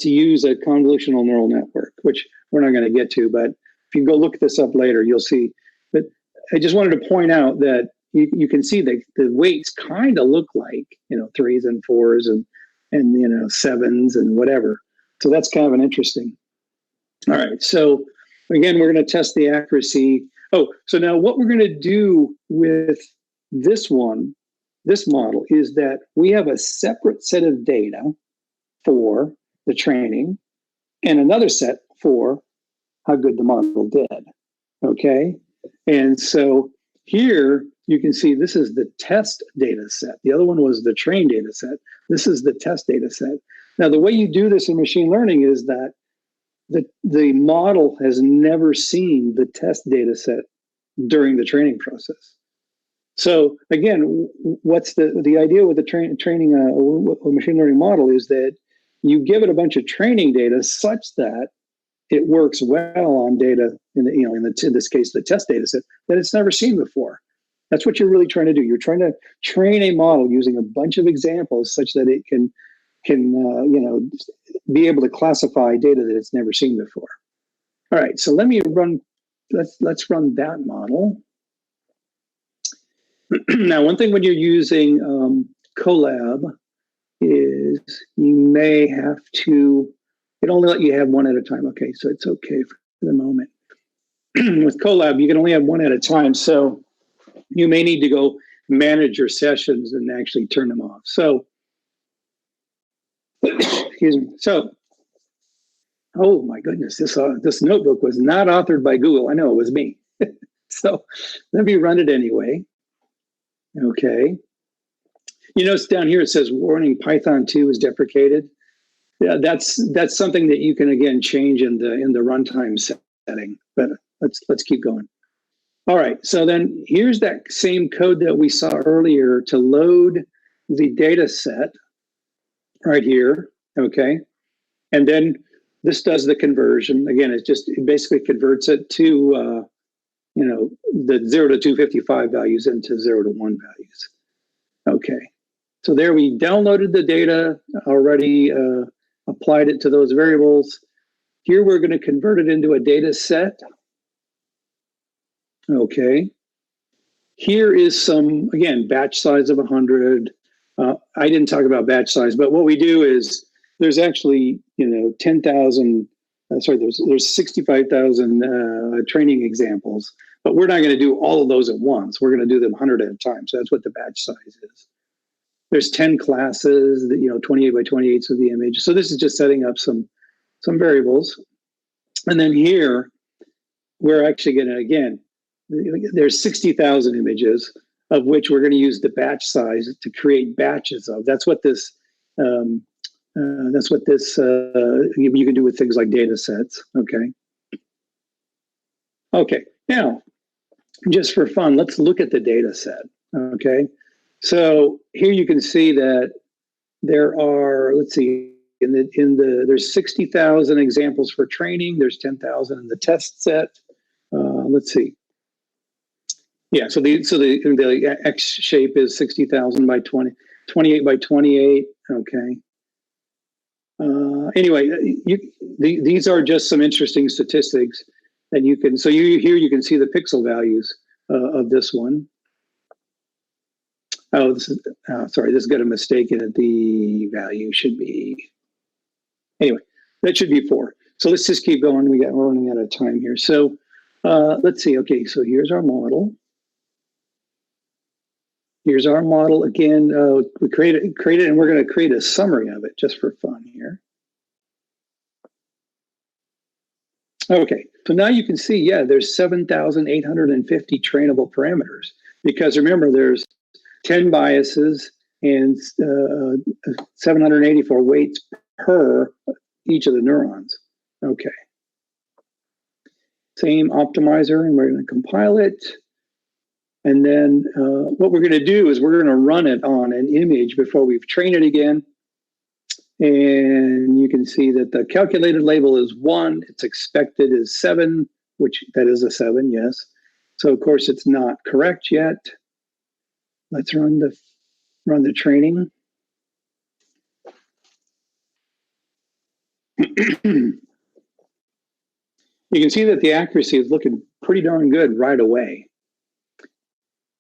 to use a convolutional neural network, which we're not going to get to, but if you go look this up later, you'll see. But I just wanted to point out that you can see that the weights kind of look like, 3s and 4s and 7s and whatever. So that's kind of an interesting. All right. So again, we're going to test the accuracy. Oh, so now what we're going to do with this model is that we have a separate set of data for the training and another set for how good the model did. Okay. And so here you can see this is the test data set. The other one was the train data set. This is the test data set. Now, the way you do this in machine learning is that the model has never seen the test data set during the training process. So again, what's the idea with the training a machine learning model is that you give it a bunch of training data such that it works well on data in this case the test data set that it's never seen before. That's what you're really trying to do. You're trying to train a model using a bunch of examples such that it can be able to classify data that it's never seen before. All right, so let's run that model. Now, one thing when you're using Colab is you may have to, it only let you have one at a time. Okay, so it's okay for the moment. With Colab, you can only have one at a time. So you may need to go manage your sessions and actually turn them off. So, excuse me. So, oh my goodness, this notebook was not authored by Google. I know it was me. So let me run it anyway. Okay. You notice down here it says warning Python 2 is deprecated. Yeah, that's something that you can again change in the runtime setting. But let's keep going. All right. So then here's that same code that we saw earlier to load the data set right here. Okay. And then this does the conversion. Again, it basically converts it to the 0 to 255 values into 0 to 1 values. Okay. So there we downloaded the data, already applied it to those variables. Here we're going to convert it into a data set. Okay. Here is some, again, batch size of 100. I didn't talk about batch size, but what we do is there's actually, 10,000, there's 65,000 training examples, but we're not going to do all of those at once. We're going to do them 100 at a time. So that's what the batch size is. There's 10 classes, 28 by 28 of the image. So this is just setting up some variables. And then here, we're actually going to, again, there's 60,000 images of which we're going to use the batch size to create batches of. That's what this you can do with things like data sets. Okay. Okay. Now, just for fun, let's look at the data set. Okay. So here you can see that there are, let's see, there's 60,000 examples for training. There's 10,000 in the test set. Let's see. Yeah, so the X shape is 60,000 by 28 by 28. Okay. Anyway, these are just some interesting statistics that you can. So here you can see the pixel values of this one. Oh, sorry, this got a mistake in it. The value should be, anyway, that should be 4. So let's just keep going. We're running out of time here. So let's see. Okay, so here's our model. Here's our model again. We create it, and we're going to create a summary of it just for fun here. Okay, so now you can see, yeah, there's 7,850 trainable parameters because remember, there's 10 biases and 784 weights per each of the neurons. Okay. Same optimizer, and we're going to compile it. And then what we're going to do is we're going to run it on an image before we've trained it again. And you can see that the calculated label is 1. It's expected is 7, which that is a 7, yes. So of course it's not correct yet. Let's run the training. You can see that the accuracy is looking pretty darn good right away.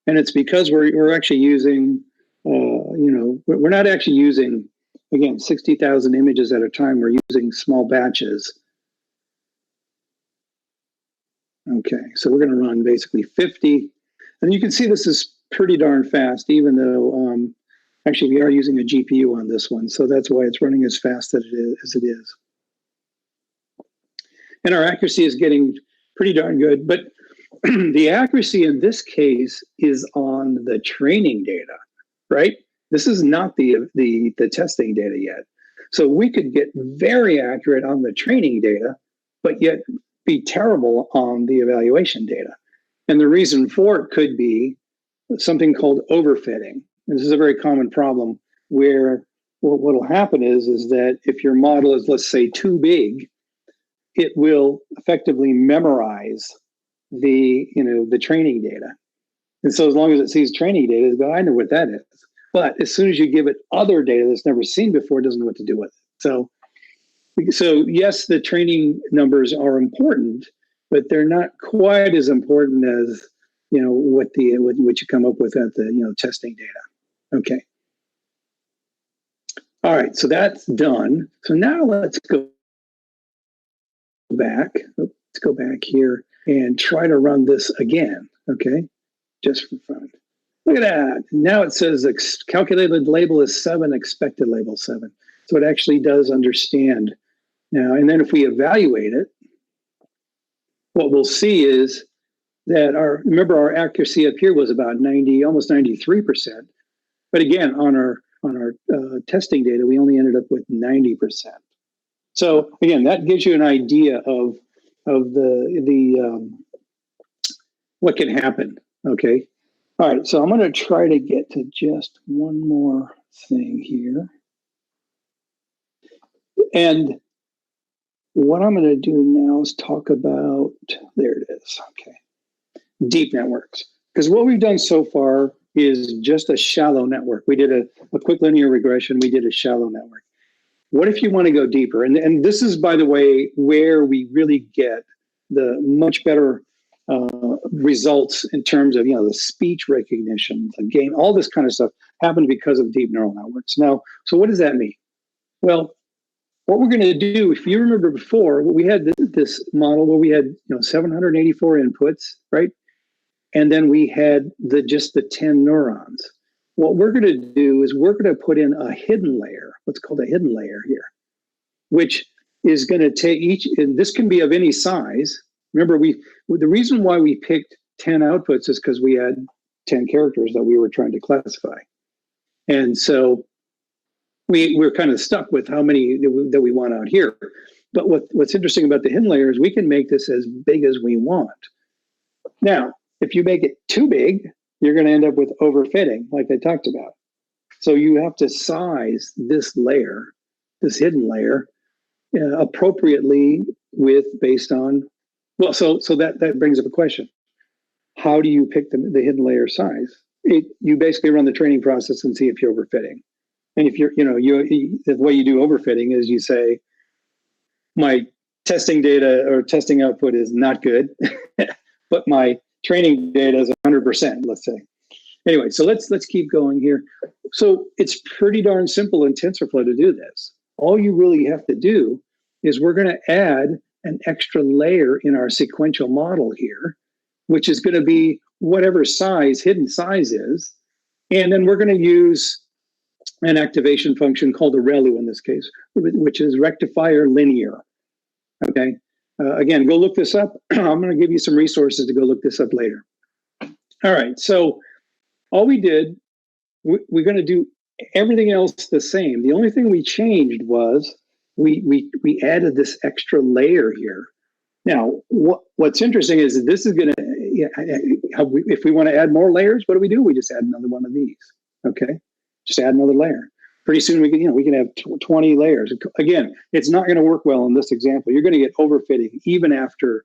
And it's because we're actually using, we're not actually using, again, 60,000 images at a time. We're using small batches. Okay, so we're going to run basically 50. And you can see this is pretty darn fast, even though actually we are using a GPU on this one. So that's why it's running as fast as it is. And our accuracy is getting pretty darn good. But the accuracy in this case is on the training data, right? This is not the testing data yet. So we could get very accurate on the training data, but yet be terrible on the evaluation data. And the reason for it could be something called overfitting. And this is a very common problem where what will happen is that if your model is, let's say, too big, it will effectively memorize the training data. And so as long as it sees training data, it goes, I know what that is. But as soon as you give it other data that's never seen before, it doesn't know what to do with it. So yes, the training numbers are important, but they're not quite as important as what you come up with at the testing data. Okay. All right, so that's done. So now let's go back. Let's go back here and try to run this again. Okay, just for fun. Look at that. Now it says calculated label is 7, expected label 7. So it actually does understand now. And then if we evaluate it, what we'll see is that remember our accuracy up here was about 90, almost 93%. But again, on our testing data, we only ended up with 90%. So again, that gives you an idea of the what can happen. Okay. All right, so I'm going to try to get to just one more thing here. And what I'm going to do now is talk about, there it is, okay, deep networks. Because what we've done so far is just a shallow network. We did a quick linear regression. We did a shallow network. What if you want to go deeper? And this is, by the way, where we really get the much better results in terms of the speech recognition, the game, all this kind of stuff happened because of deep neural networks. Now, so what does that mean? Well, what we're going to do, if you remember before, we had this model where we had 784 inputs, right? And then we had just the 10 neurons. What we're going to do is we're going to put in a hidden layer, what's called a hidden layer here, which is going to take each, and this can be of any size. Remember, the reason why we picked 10 outputs is because we had 10 characters that we were trying to classify. And so we're kind of stuck with how many that we want out here. But what's interesting about the hidden layer is we can make this as big as we want. Now, if you make it too big, you're going to end up with overfitting, like I talked about. So you have to size this layer, this hidden layer, appropriately based on, well, so that brings up a question. How do you pick the hidden layer size? You basically run the training process and see if you're overfitting. And if you're, the way you do overfitting is you say, my testing data or testing output is not good, but my training data is 100%, let's say. Anyway, so let's keep going here. So it's pretty darn simple in TensorFlow to do this. All you really have to do is we're going to add an extra layer in our sequential model here, which is going to be whatever size, hidden size is. And then we're going to use an activation function called a ReLU in this case, which is rectifier linear. Okay. Again, go look this up. I'm going to give you some resources to go look this up later. All right. So all we did, we're going to do everything else the same. The only thing we changed was we added this extra layer here. Now, what's interesting is that this is going to, if we want to add more layers, what do? We just add another one of these. Okay. Just add another layer. Pretty soon we can have 20 layers. Again, it's not going to work well in this example. You're going to get overfitting even after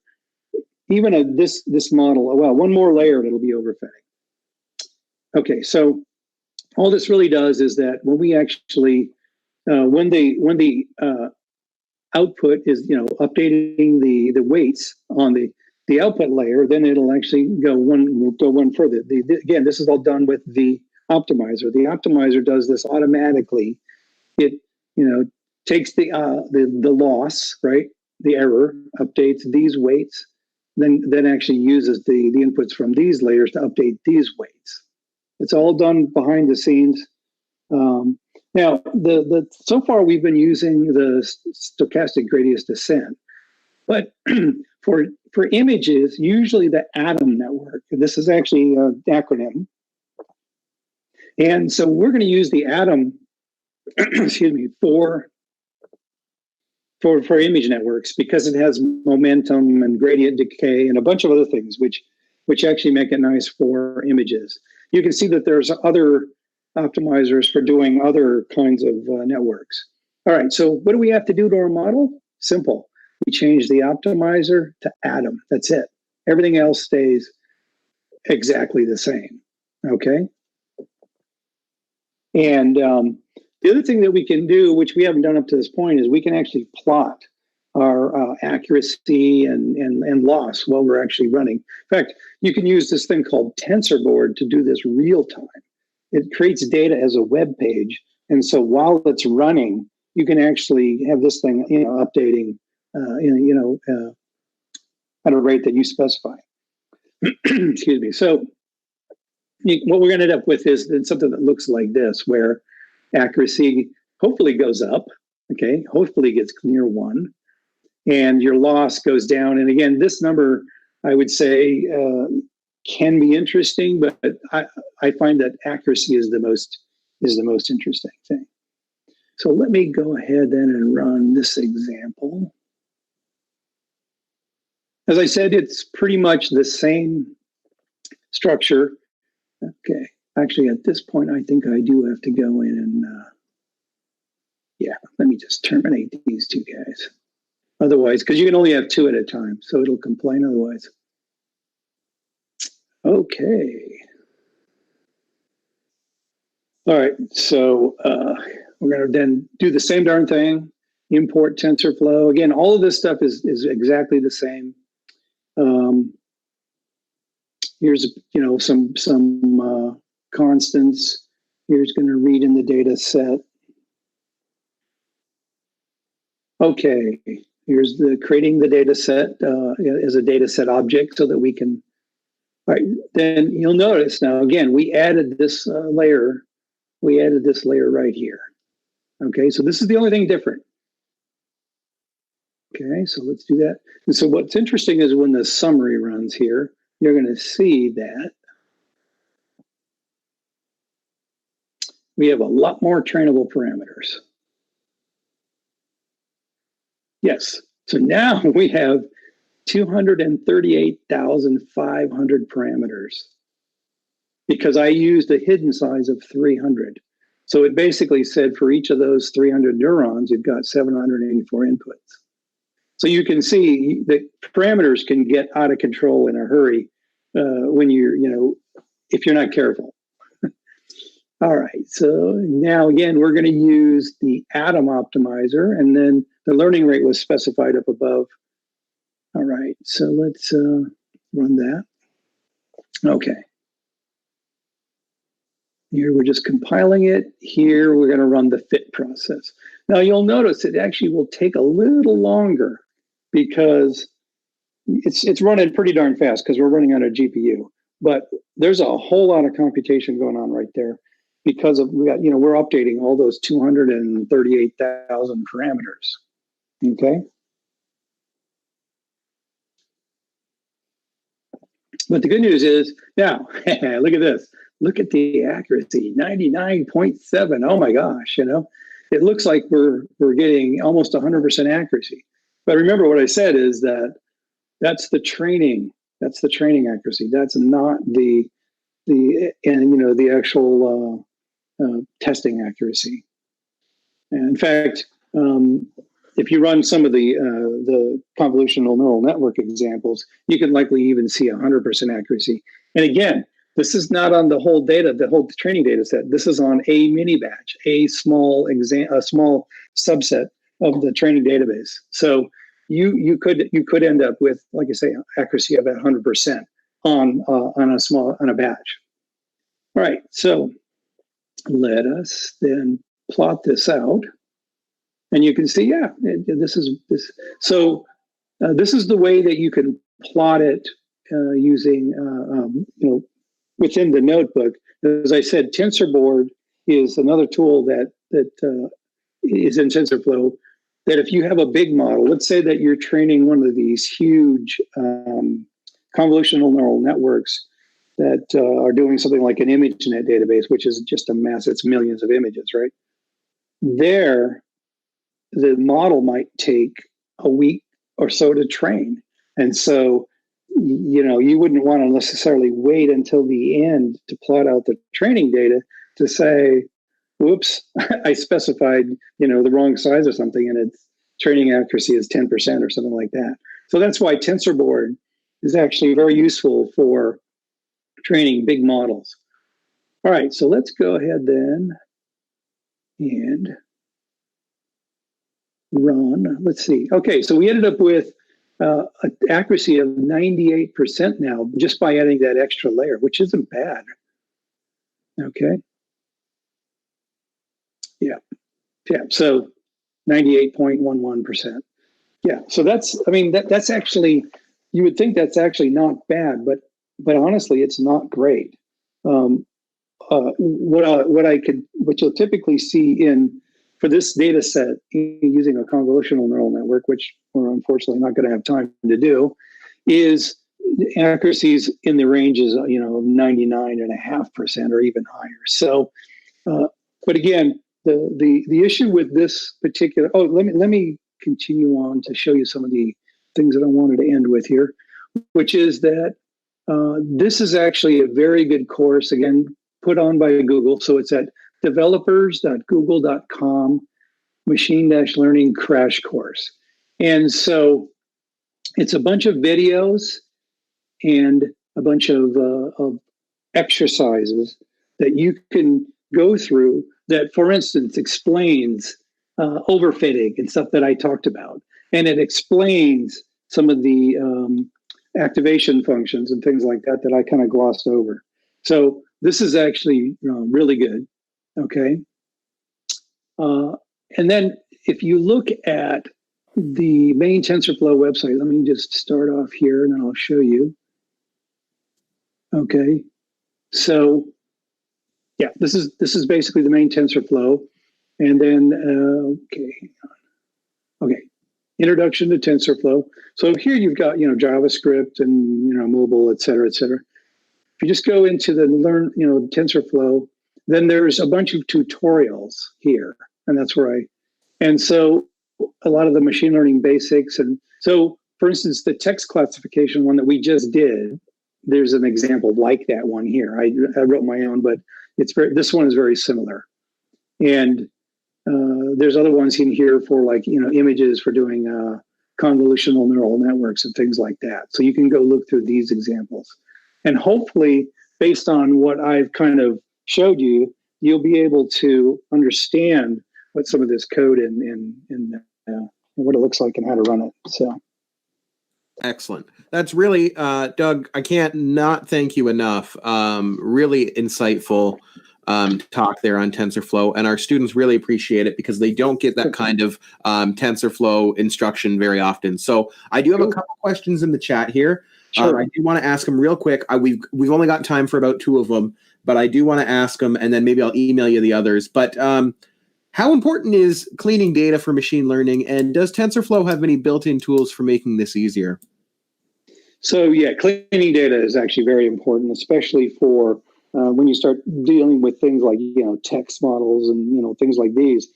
this model. Well, one more layer and it'll be overfitting. Okay, so all this really does is that when we actually when the output is updating the weights on the output layer, then it'll actually go one further. Again, this is all done with the optimizer. The optimizer does this automatically. It takes the loss, right, the error, updates these weights, then actually uses the inputs from these layers to update these weights. It's all done behind the scenes. Now, so far we've been using the stochastic gradient descent, but for images, usually the ATOM network. This is actually an acronym, and so we're going to use the ATOM, excuse me, for image networks because it has momentum and gradient decay and a bunch of other things, which actually make it nice for images. You can see that there's other optimizers for doing other kinds of networks. All right, so what do we have to do to our model? Simple. We change the optimizer to ATOM. That's it. Everything else stays exactly the same, okay? And the other thing that we can do, which we haven't done up to this point, is we can actually plot our accuracy and loss while we're actually running. In fact, you can use this thing called TensorBoard to do this real time. It creates data as a web page, and so while it's running, you can actually have this thing, updating, at a rate that you specify. Excuse me. So what we're going to end up with is something that looks like this, where accuracy hopefully goes up, okay? Hopefully gets near 1, and your loss goes down. And again, this number, I would say, can be interesting, but I find that accuracy is the most interesting thing. So let me go ahead then and run this example. As I said, it's pretty much the same structure. Okay, actually at this point, I think I do have to go in and, let me just terminate these two guys. Otherwise, because you can only have 2 at a time, so it'll complain otherwise. Okay. All right, so we're going to then do the same darn thing, import TensorFlow. Again, all of this stuff is exactly the same. Here's some constants. Here's going to read in the data set. Okay, here's creating the data set as a data set object so that we can. All right, then you'll notice now again we added this layer. We added this layer right here. Okay, so this is the only thing different. Okay, so let's do that. And so what's interesting is when the summary runs here, you're going to see that we have a lot more trainable parameters. Yes, so now we have 238,500 parameters because I used a hidden size of 300. So it basically said for each of those 300 neurons, you've got 784 inputs. So you can see that parameters can get out of control in a hurry when if you're not careful. All right, so now again, we're going to use the ATOM optimizer, and then the learning rate was specified up above. All right, so let's run that. Okay. Here we're just compiling it. Here we're going to run the fit process. Now you'll notice it actually will take a little longer because it's running pretty darn fast because we're running on a GPU. But there's a whole lot of computation going on right there because we're updating all those 238,000 parameters. Okay. But the good news is now, look at this. Look at the accuracy, 99.7. Oh my gosh, it looks like we're getting almost 100% accuracy. But remember what I said is that's the training. That's the training accuracy. That's not the actual testing accuracy. And in fact, if you run some of the convolutional neural network examples, you can likely even see 100% accuracy. And again, this is not on the whole training data set. This is on a mini batch, a small subset of the training database. So you could end up with, like I say, accuracy of 100% on a batch. All right, so let us then plot this out. And you can see, this is the way that you can plot it using, within the notebook. As I said, TensorBoard is another tool that is in TensorFlow, that if you have a big model, let's say that you're training one of these huge convolutional neural networks that are doing something like an ImageNet database, which is just a mess. It's millions of images, right? There, the model might take a week or so to train. And so, you wouldn't want to necessarily wait until the end to plot out the training data to say, whoops, I specified, the wrong size or something, and its training accuracy is 10% or something like that. So that's why TensorBoard is actually very useful for training big models. All right, so let's go ahead then and run. Let's see. Okay, so we ended up with an accuracy of 98% now just by adding that extra layer, which isn't bad. Okay. Yeah. So 98.11%. Yeah. So that's actually, you would think that's actually not bad, but honestly, it's not great. What you'll typically see for this data set using a convolutional neural network, which we're unfortunately not going to have time to do, is accuracies in the ranges, 99.5% or even higher. So, but again, the issue with this particular, let me continue on to show you some of the things that I wanted to end with here, which is that this is actually a very good course, again, put on by Google. So it's at developers.google.com machine-learning crash course. And so it's a bunch of videos and a bunch of exercises that you can go through that, for instance, explains overfitting and stuff that I talked about. And it explains some of the activation functions and things like that I kind of glossed over. So this is actually really good, okay? And then if you look at the main TensorFlow website, let me just start off here and then I'll show you. Okay, so yeah, this is basically the main TensorFlow. And then, okay, introduction to TensorFlow. So here you've got, JavaScript and, mobile, et cetera, et cetera. If you just go into the learn, TensorFlow, then there's a bunch of tutorials here. And that's where and so a lot of the machine learning basics. And so, for instance, the text classification one that we just did, there's an example like that one here. I wrote my own, but this one is very similar. And there's other ones in here for images for doing convolutional neural networks and things like that. So you can go look through these examples. And hopefully, based on what I've kind of showed you, you'll be able to understand what some of this code and what it looks like and how to run it. So. Excellent. That's really, Doug, I can't not thank you enough. Really insightful talk there on TensorFlow, and our students really appreciate it because they don't get that kind of TensorFlow instruction very often. So I do have a couple questions in the chat here. Sure. I do want to ask them real quick. We've only got time for about 2 of them, but I do want to ask them, and then maybe I'll email you the others. But how important is cleaning data for machine learning, and does TensorFlow have any built-in tools for making this easier? So yeah, cleaning data is actually very important, especially for when you start dealing with things like text models and things like these.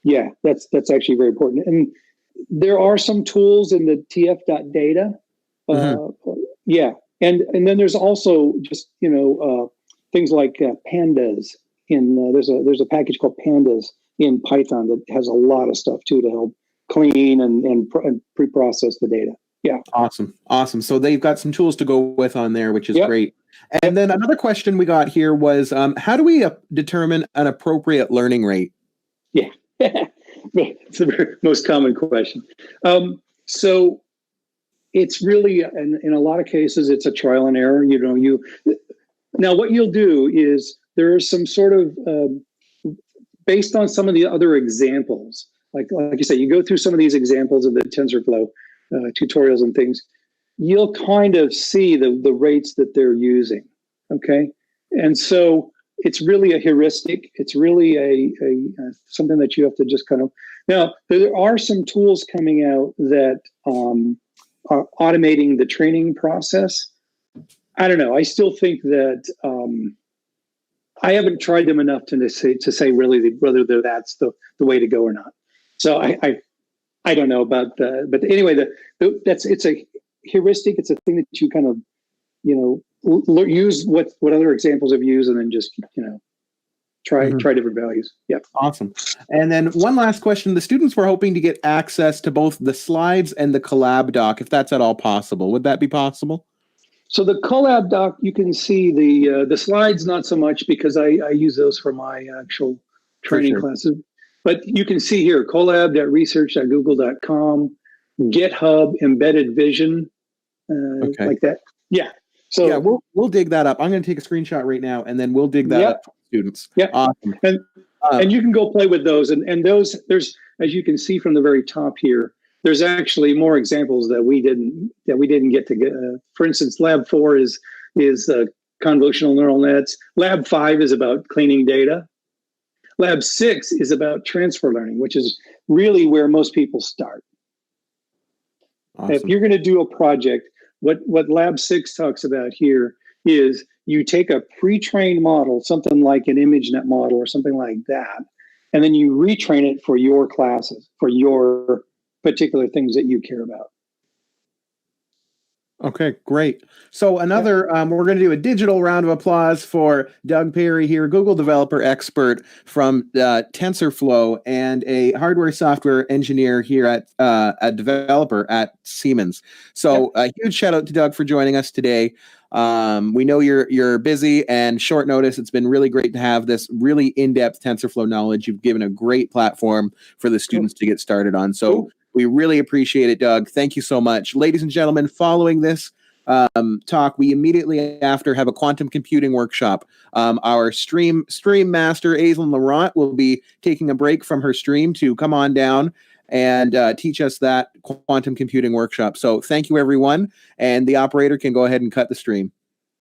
Yeah, that's actually very important. And there are some tools in the tf.data. Yeah, and then there's also just things like pandas. There's a package called pandas in Python that has a lot of stuff too to help clean and pre-process the data. Yeah. Awesome. So they've got some tools to go with on there, which is great. And then another question we got here was, how do we determine an appropriate learning rate? Yeah, it's the most common question. So it's really, in a lot of cases, it's a trial and error. Now what you'll do is there is some sort of, based on some of the other examples, like you said, you go through some of these examples of the TensorFlow tutorials and things. you'll kind of see the rates that they're using. Okay. And so it's really a heuristic. It's really a something that you have to just kind of, now there are some tools coming out that are automating the training process. I don't know. I still think that I haven't tried them enough to say really whether that's the way to go or not. So I don't know about but anyway, it's a heuristic. It's a thing that you kind of, use what other examples have used, and then just, try different values. Yeah. Awesome. And then one last question. The students were hoping to get access to both the slides and the collab doc, if that's at all possible. Would that be possible? So the collab doc, you can see the slides, not so much, because I use those for my actual training classes. But you can see here, collab.research.google.com, GitHub, embedded vision, like that. Yeah. So yeah, we'll dig that up. I'm going to take a screenshot right now, and then we'll dig that up for students. Yeah. Awesome. And you can go play with those. And those, there's, as you can see from the very top here, there's actually more examples that we didn't get to get. For instance, Lab 4 is convolutional neural nets. Lab 5 is about cleaning data. Lab 6 is about transfer learning, which is really where most people start. Awesome. If you're going to do a project, what Lab 6 talks about here is you take a pre-trained model, something like an ImageNet model or something like that, and then you retrain it for your classes, for your particular things that you care about. Okay, great. So another, we're going to do a digital round of applause for Doug Perry here, Google developer expert from TensorFlow and a hardware software engineer here at a developer at Siemens. So a huge shout out to Doug for joining us today. We know you're busy and short notice. It's been really great to have this really in-depth TensorFlow knowledge. You've given a great platform for the students to get started on. So we really appreciate it, Doug. Thank you so much. Ladies and gentlemen, following this talk, we immediately after have a quantum computing workshop. Our stream master, Aislinn Laurent, will be taking a break from her stream to come on down and teach us that quantum computing workshop. So thank you, everyone. And the operator can go ahead and cut the stream.